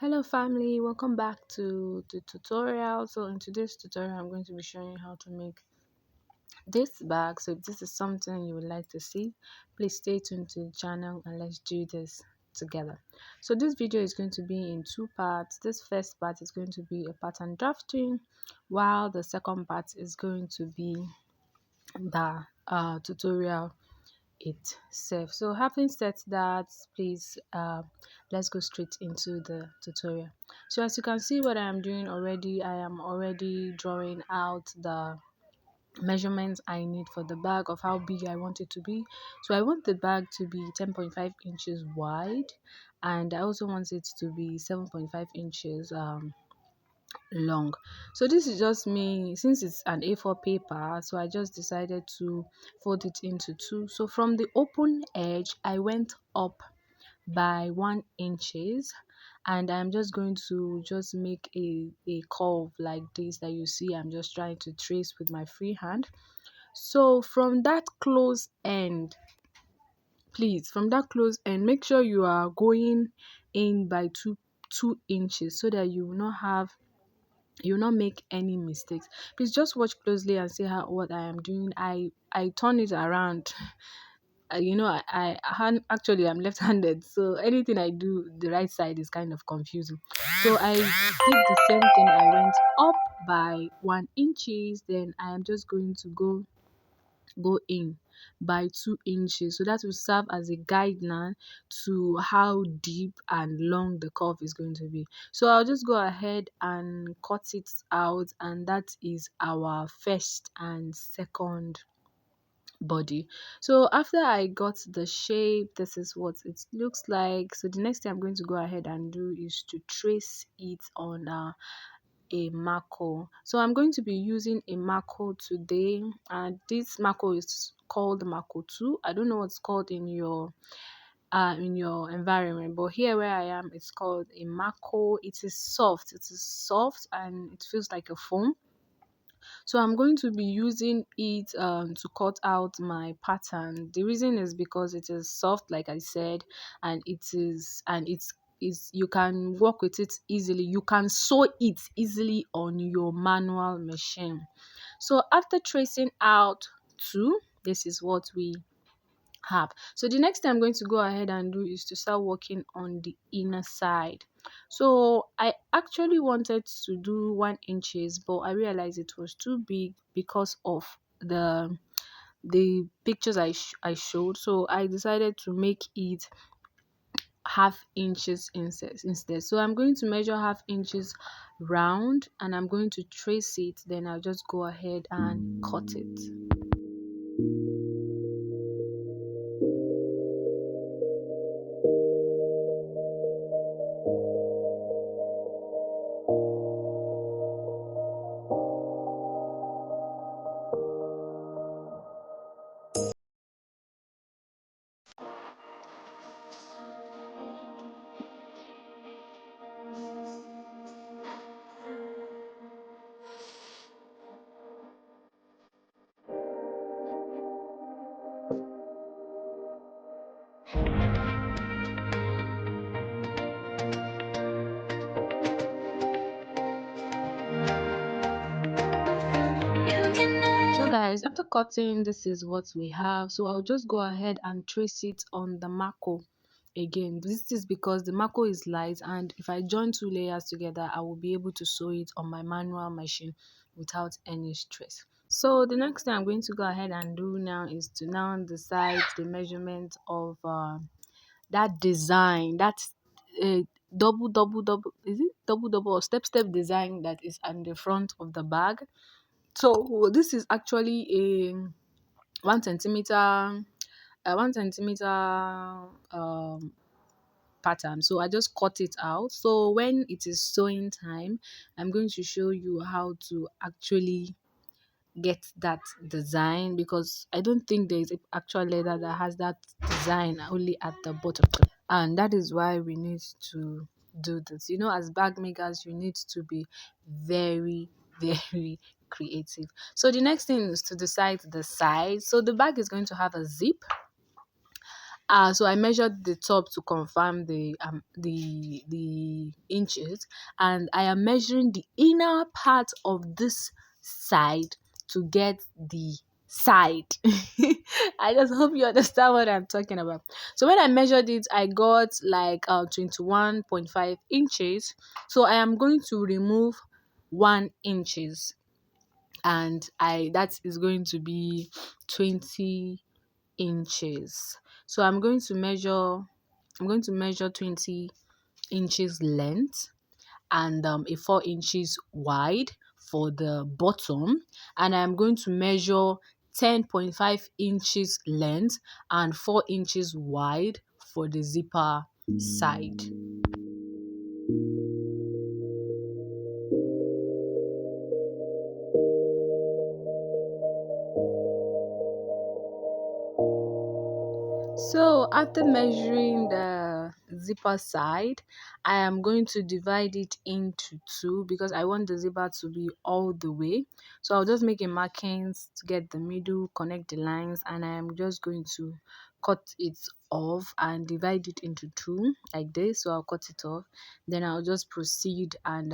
Hello family, welcome back to the tutorial. So in today's tutorial I'm going to be showing you how to make this bag. So if this is something you would like to see, please stay tuned to the channel and let's do this together. So this video is going to be in two parts. This first part is going to be a pattern drafting, while the second part is going to be the tutorial itself. So having said that, please let's go straight into the tutorial. So as you can see what I am doing already, I am already drawing out the measurements I need for the bag of how big I want it to be. So I want the bag to be 10.5 inches wide, and I also want it to be 7.5 inches long. So this is just me, since it's an A4 paper, so I just decided to fold it into two. So from the open edge I went up by 1 inches, and I'm just going to just make a curve like this that you see I'm just trying to trace with my free hand. So from that close end, please, from that close end, make sure you are going in by 2 inches so that you will not make any mistakes. Please just watch closely and see how what I am doing. I turn it around. Actually I'm left-handed, so anything I do the right side is kind of confusing. So I did the same thing. I went up by 1 inches, then I am just going to go in by 2 inches, so that will serve as a guideline to how deep and long the curve is going to be. So I'll just go ahead and cut it out, and that is our first and second body. So after I got the shape, this is what it looks like. So the next thing I'm going to go ahead and do is to trace it on a Maco. So I'm going to be using a Maco today, and this Maco is called Maco 2. I don't know what's called in your environment, but here where I am it's called a Maco. It is soft and it feels like a foam. So I'm going to be using it to cut out my pattern. The reason is because it is soft, like I said, and it's you can work with it easily. You can sew it easily on your manual machine. So after tracing out two, this is what we have. So the next thing I'm going to go ahead and do is to start working on the inner side. So I actually wanted to do 1 inches, but I realized it was too big because of the pictures I showed. So I decided to make it half inches instead. So I'm going to measure half inches round, and I'm going to trace it, then I'll just go ahead and cut it. So guys, after cutting, this is what we have. So I'll just go ahead and trace it on the Maco again. This is because the Maco is light, and if I join two layers together I will be able to sew it on my manual machine without any stress. So the next thing I'm going to go ahead and do now is to now decide the measurement of that design, that uh, double is it double or step design that is on the front of the bag. So this is actually a 1 centimeter, 1 centimeter pattern. So I just cut it out. So when it is sewing time, I'm going to show you how to actually get that design, because I don't think there is an actual leather that has that design only at the bottom, and that is why we need to do this. As bag makers you need to be very very creative. So the next thing is to decide the size. So the bag is going to have a zip, So I measured the top to confirm the inches, and I am measuring the inner part of this side to get the side. I just hope you understand what I'm talking about. So when I measured it, I got like 21.5 inches. So I am going to remove 1 inches, and I that is going to be 20 inches. So I'm going to measure 20 inches length, and a 4 inches wide for the bottom, and I'm going to measure 10.5 inches length and 4 inches wide for the zipper side. So after measuring the zipper side, I am going to divide it into two because I want the zipper to be all the way. So I'll just make a markings to get the middle, connect the lines, and I am just going to cut it off and divide it into two like this. So I'll cut it off. Then I'll just proceed and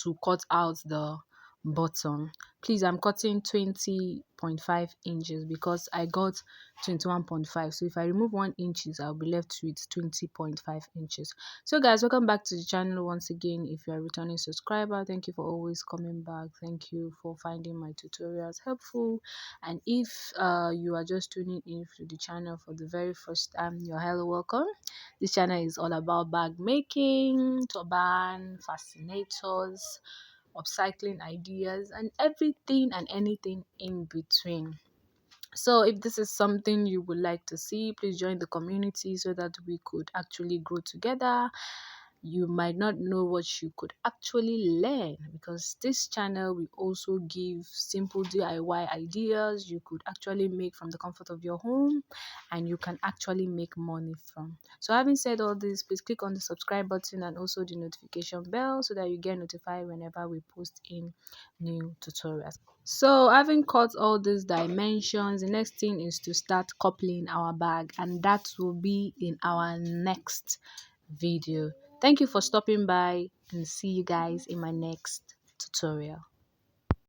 to cut out the bottom. Please, I'm cutting 20.5 inches because I got 21.5. So if I remove 1 inches, I'll be left with 20.5 inches. So guys, welcome back to the channel once again. If you are a returning subscriber, thank you for always coming back. Thank you for finding my tutorials helpful. And if you are just tuning in to the channel for the very first time, you're hello, welcome. This channel is all about bag making, turban, fascinators, upcycling ideas, and everything and anything in between. So if this is something you would like to see, please join the community so that we could actually grow together. You might not know what you could actually learn, because this channel will also give simple DIY ideas you could actually make from the comfort of your home, and you can actually make money from. So having said all this, please click on the subscribe button and also the notification bell so that you get notified whenever we post in new tutorials. So having cut all these dimensions, the next thing is to start coupling our bag, and that will be in our next video. Thank you for stopping by, and see you guys in my next tutorial.